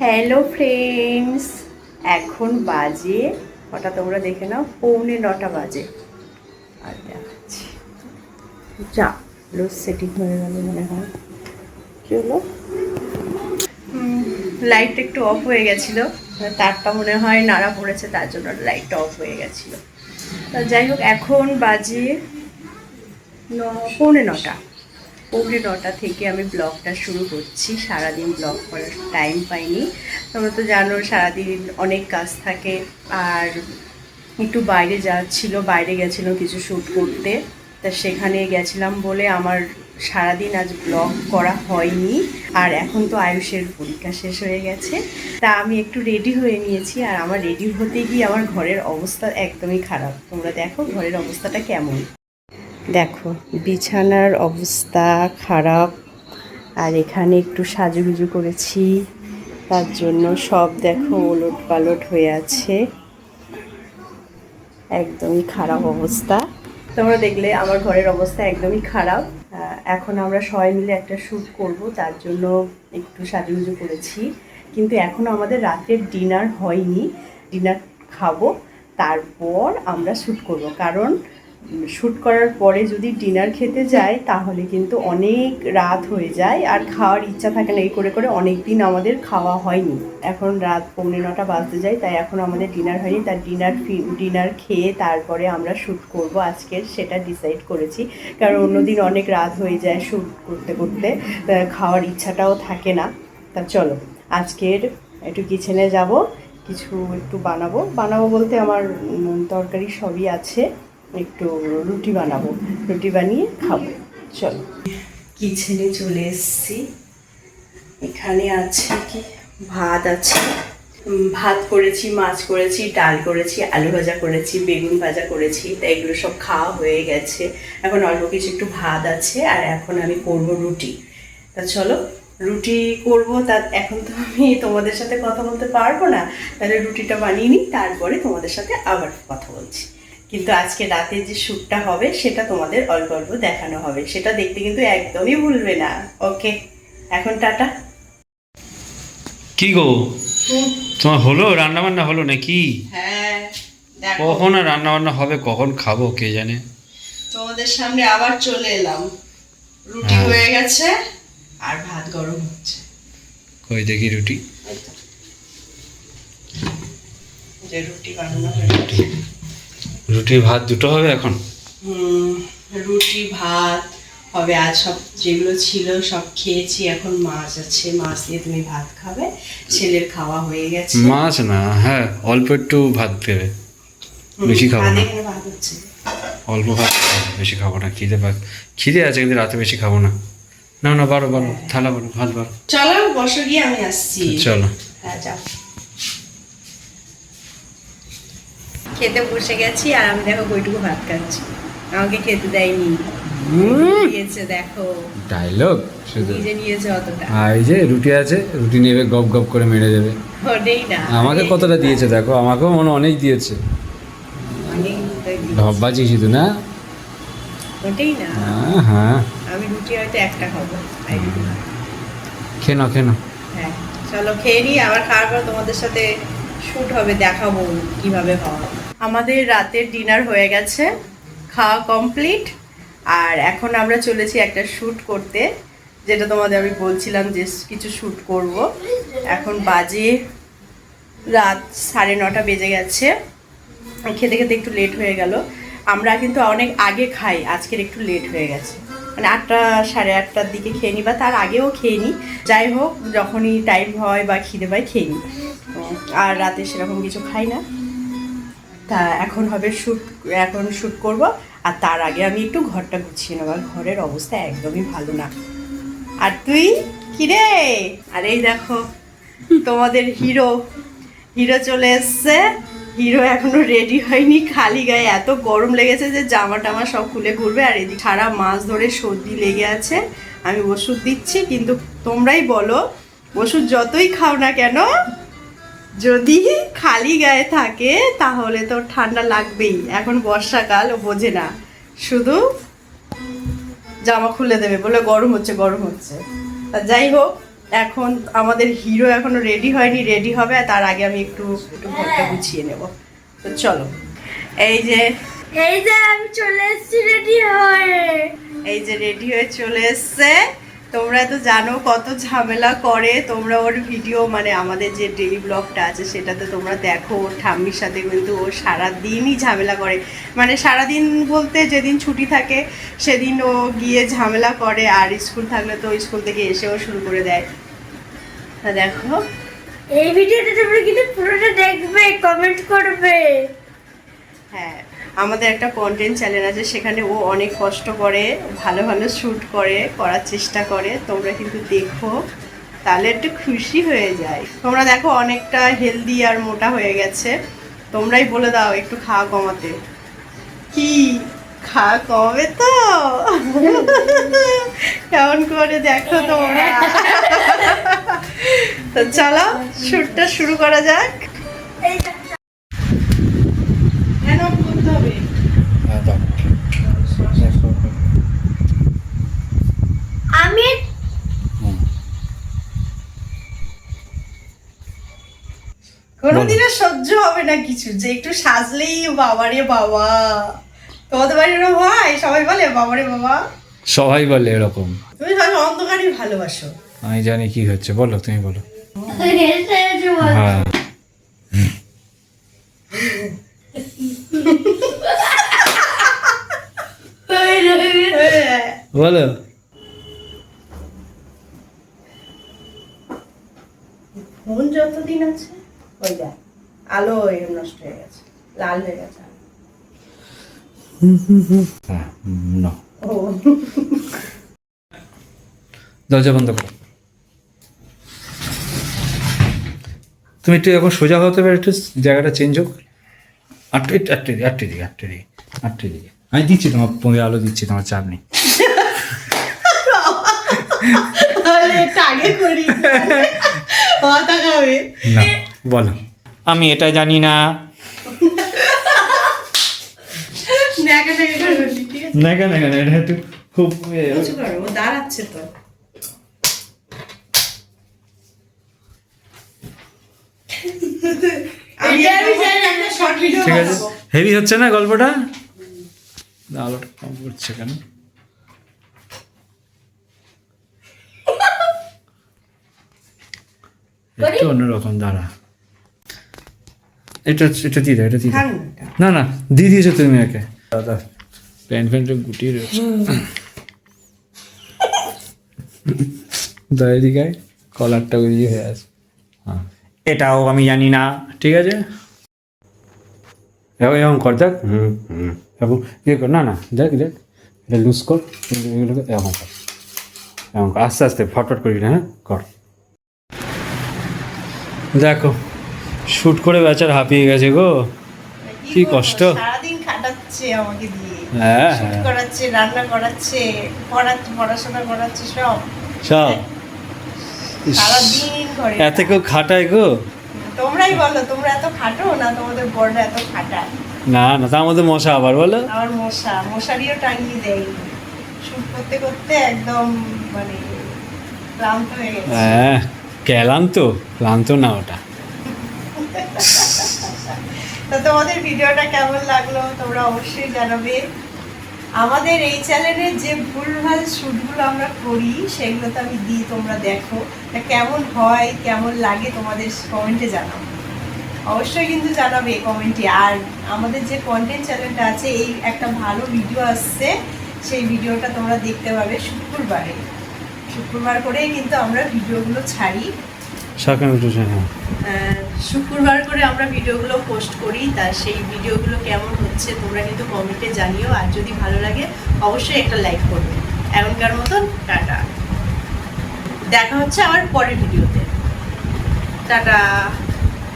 Hello friends, এখন বাজে কটা তোমরা দেখে নাও, 9:45 বাজে। আর দেখাচ্ছি, যা লোড সেটিং হয়ে গেল মনে হয়। চলো, লাইটটা একটু অফ হয়ে গেছিলো, তারটা মনে হয় নাড়া পড়েছে, তার জন্য লাইটটা অফ হয়ে গেছিলো। যাই হোক, এখন বাজে 9:45। 9:45 থেকে আমি ব্লগটা শুরু করছি। সারাদিন ব্লগ করার টাইম পাইনি। তোমরা তো জানো সারাদিন অনেক কাজ থাকে, আর একটু বাইরে যাচ্ছিলো, বাইরে গেছিলাম কিছু শ্যুট করতে, তা সেখানে গেছিলাম বলে আমার সারাদিন আজ ব্লগ করা হয়নি। আর এখন তো আয়ুষের পরীক্ষা শেষ হয়ে গেছে, তা আমি একটু রেডি হয়ে নিয়েছি। আর আমার রেডি হতে গিয়ে আমার ঘরের অবস্থা একদমই খারাপ। তোমরা দেখো ঘরের অবস্থাটা কেমন। দেখো বিছানার অবস্থা খারাপ, আর এখানে একটু সাজুগুজু করেছি, তার জন্য সব দেখো ওলট পালট হয়ে আছে, একদমই খারাপ অবস্থা। তোমরা দেখলে আমার ঘরের অবস্থা একদমই খারাপ। এখন আমরা সবাই মিলে একটা শ্যুট করব, তার জন্য একটু সাজুগুজু করেছি। কিন্তু এখনও আমাদের রাতের ডিনার হয়নি। ডিনার খাবো, তারপর আমরা শ্যুট করব। কারণ শ্যুট করার পরে যদি ডিনার খেতে যাই তাহলে কিন্তু অনেক রাত হয়ে যায়, আর খাওয়ার ইচ্ছা থাকে না। এই করে করে অনেক দিন আমাদের খাওয়া হয়নি। এখন রাত 9:45 বাজতে যায়, তাই এখন আমাদের ডিনার হয়নি। তার ডিনার খেয়ে তারপরে আমরা শ্যুট করব আজকের, সেটা ডিসাইড করেছি। কারণ অন্যদিন অনেক রাত হয়ে যায় শ্যুট করতে করতে, খাওয়ার ইচ্ছাটাও থাকে না। তা চলো আজকের একটু কিচেনে যাব, কিছু একটু বানাবো বলতে আমার তরকারি সবই আছে। একটু রুটি বানাবো, রুটি বানিয়ে খাবো। চলো কিচেনে চলে এসেছি। এখানে আছে কি, ভাত আছে, ভাত করেছি, মাছ করেছি, ডাল করেছি, আলু ভাজা করেছি, বেগুন ভাজা করেছি। তা এগুলো সব খাওয়া হয়ে গেছে। এখন অল্প কিছু একটু ভাত আছে, আর এখন আমি করব রুটি। তা চলো রুটি করব। তা এখন তো আমি তোমাদের সাথে কথা বলতে পারবো না, তাহলে রুটিটা বানিয়ে নিই, তারপরে তোমাদের সাথে আবার কথা বলছি। কিন্তু আজকে রাতে যে শ্যুটটা হবে সেটা তোমাদের অল্প অল্প দেখানো হবে, সেটা দেখতে কিন্তু একদমই ভুলবে না। ওকে, এখন টাটা। কি গো, তোমার হলো রান্না বান্না হলো নাকি? হ্যাঁ, কখন আর রান্না বান্না হবে, কখন খাবো কে জানে। তোমাদের সামনে আবার চলে এলাম। রুটি হয়ে গেছে আর ভাত গরম হচ্ছে। কই দেখি রুটি। যে রুটি বানানো হয়ে গেছে। রুটি ভাত দুটো হবে এখন? রুটি ভাত হবে। আজ সব যেগুলো ছিল সব খেয়েছি, এখন মাছ আছে, মাছ দিয়ে তুমি ভাত খাবে। ছেলের খাওয়া হয়ে গেছে। মাছ না, হ্যাঁ অল্প একটু ভাত দেবে, বেশি খাবো না। ভাত হচ্ছে, অল্প ভাত খাবো, বেশি খাবো না। খিদে আছে কিন্তু রাতে বেশি খাবো না। না না, বারো থালা বারো, ভাত বারো। চলো বসো, গিয়ে আমি আসছি। চলো। হ্যাঁ যাও। খেতে বসে গেছি, আর আমি দেখো কইটুকু ভাত খাচ্ছি। আমাকে খেতে দেয়নি, দিয়েছে দেখো। ডায়লগ শুধু নিজে নিয়েছে অতটা। আর এই যে রুটি আছে, রুটি নেবে, গপ গপ করে মেরে দেবে। ওটাই না, আমাকে কতটা দিয়েছে দেখো, আমাকেও মনে অনেক দিয়েছে। ঢপবাজি শুধু না, ওটাই না। হ্যাঁ আমি রুটি হয়তো একটা খাবো। খেয়ে নাও খেয়ে নাও। হ্যাঁ চলো খেয়ে নিই, আবার খাওয়ার পর তোমাদের সাথে শ্যুট হবে, দেখাবো কিভাবে খাওয়া। আমাদের রাতের ডিনার হয়ে গেছে, খাওয়া কমপ্লিট। আর এখন আমরা চলেছি একটা শ্যুট করতে, যেটা তোমাদের আমি বলছিলাম যে কিছু শ্যুট করব। এখন বাজে রাত 9:30 বেজে গেছে। খেতে খেতে একটু লেট হয়ে গেল। আমরা কিন্তু অনেক আগে খাই, আজকের একটু লেট হয়ে গেছে, মানে 8টা 8:30টার দিকে খেয়ে নিই, বা তার আগেও খেয়ে নিই। যাই হোক, যখনই টাইম হয় বা খিদে পাই খেয়ে নিই। আর রাতে সেরকম কিছু খাই না। তা এখন শ্যুট করব। আর তার আগে আমি একটু ঘরটা গুছিয়ে নেব, ঘরের অবস্থা একদমই ভালো না। আর তুই কি রে? আর এই দেখো তোমাদের হিরো চলে এসছে। হিরো এখনো রেডি হয়নি, খালি গায়ে, এত গরম লেগেছে যে জামা টামা সব খুলে ঘুরবে। আর এদিকে সারা মাস ধরে সর্দি লেগে আছে, আমি ওষুধ দিচ্ছি। কিন্তু তোমরাই বলো, ওষুধ যতই খাও না কেন, যদি খালি গায়ে থাকে তাহলে তো ঠান্ডা লাগবেই। এখন বর্ষাকাল, ও বোঝে না, শুধু জামা খুলে দেবে বলে গরম হচ্ছে। তা যাই হোক, এখন আমাদের হিরো এখনো রেডি হয়নি, রেডি হবে, তার আগে আমি একটু ঘরটা গুছিয়ে নেব। তো চলো, এই যে আমি চলে এসেছি রেডি হয়ে। এই যে রেডি হয়ে চলে এসছে। তোমরা তো জানো কত ঝামেলা করে, তোমরা ওর ভিডিও মানে আমাদের যে ডেইলি ব্লগটা আছে সেটাতে তোমরা দেখো, ওর ঠাম্মির সাথে কিন্তু ও সারাদিনই ঝামেলা করে। মানে সারাদিন বলতে যেদিন ছুটি থাকে সেদিন ও গিয়ে ঝামেলা করে, আর স্কুল থাকলে তো স্কুল থেকে এসেও শুরু করে দেয়। তা দেখো এই ভিডিওটা তোমরা কিন্তু পুরোটা দেখবে, কমেন্ট করবে। হ্যাঁ, আমাদের একটা কন্টেন্ট চ্যানেল আছে, সেখানে ও অনেক কষ্ট করে, ভালো ভালো শ্যুট করে, করার চেষ্টা করে। তোমরা কিন্তু দেখো, তাহলে একটু খুশি হয়ে যায়। তোমরা দেখো অনেকটা হেলদি আর মোটা হয়ে গেছে। তোমরাই বলে দাও একটু খাওয়া কমাতে। কি খাওয়া কমবে তো? কেমন করে দেখো তোমরা। তো চলো শ্যুটটা শুরু করা যাক। এই যে কেন করতে হবে? আমি কোনোদিনও সহ্য হবে না কিছু, যে একটু সাজলেই বাবারে বাবা। তোমাদের বাড়ির ওরকম হয়? সবাই বলে বাবারে বাবা? সবাই বলে এরকম। তুমি তাহলে অন্ধকারই ভালোবাসো। আমি জানি কি হচ্ছে, বলো তুমি বলো। হেসে হেসে বলছি। হ্যাঁ বলো। ফোন যতদিন আছে, ওই দেখ আলো এরকম নষ্ট হয়ে গেছে, লাল হয়ে গেছে। হ্যাঁ, না ও দরজা বন্ধ করো। তুমি একটু এখন সোজা হতে পারো, একটু জায়গাটা চেঞ্জ হোক। আটটে দিকে আমি দিচ্ছি, তোমার পরে আলো দিচ্ছি, তোমার চাপ নেই। তাহলে এটা আগে করি, মাথা খাবে। না বলো। আমি এটা জানি না। ন্যাকা ন্যাকা করে বলছি, ঠিক আছে? না কেন এটা একটু খুব উঁচু করো, ও দাঁড়াচ্ছে তো। আমি একটা শর্ট ভিডিও ঠিক আছে। বানাবো। হেভি হচ্ছে না গল্পটা? আলোটা কম করছে কেন? একটু অন্যরকম, দাঁড়া। এটা দিয়ে দাও, এটা দিয়ে দাও। থাক না এটা। না দিয়ে দিয়েছো তুমি একে। দাদা প্যান্টটা গুটিয়ে রয়েছে। এদিকে কলারটা উড়িয়ে হয়ে আছে। হ্যাঁ, এটাও আমি জানি না। ঠিক আছে, এরকম কর, দেখ। এখন ইয়ে কর, না দেখ এটা লুজ কর, এগুলোকে এরকম কর, আস্তে আস্তে ফটফট করি না। হ্যাঁ কর। দেখো শ্যুট করে বেচার হাঁপিয়ে গেছে গো। কি বলবো, কষ্ট। সারাদিন খাটাচ্ছে আমাকে দিয়ে, হ্যাঁ শুট করাচ্ছে, রান্না করাচ্ছে, পড়াশোনা করাচ্ছে, সব সব সারাদিন ঘরে। এত কেউ খাটায় গো? তোমরাই বলো, তোমরা এত খাটো না? তোমাদের বড়রা এত খাটায়? না তার মধ্যে মশা আবার বলো। আমার মশারিও টাঙিয়ে দেয়। শুট করতে করতে একদম মানে ক্লান্ত হয়ে গেছে। হ্যাঁ ক্লান্ত না ওটা। তো তোমাদের ভিডিওটা কেমন লাগলো তোমরা অবশ্যই জানাবে। আমাদের এই চ্যানেলে যে ভুলভাল শ্যুটগুলো আমরা করি সেগুলো তো আমি দিই, তোমরা দেখো তা কেমন হয়, কেমন লাগে তোমাদের কমেন্টে জানাও। অবশ্যই কিন্তু জানাবে কমেন্টে। আর আমাদের যে কন্টেন্ট চ্যানেলটা আছে, এই একটা ভালো ভিডিও আসছে, সেই ভিডিওটা তোমরা দেখতে পাবে শুক্রবার করেই কিন্তু আমরা ভিডিওগুলো ছাড়ি। শুক্রবার করে আমরা ভিডিওগুলো পোস্ট করি। তা সেই ভিডিওগুলো কেমন হচ্ছে তোমরা কিন্তু কমেন্টে জানিও। আর যদি ভালো লাগে অবশ্যই একটা লাইক করবে। এখনকার মতন টাটা, দেখা হচ্ছে আমার পরের ভিডিওতে। টাটা।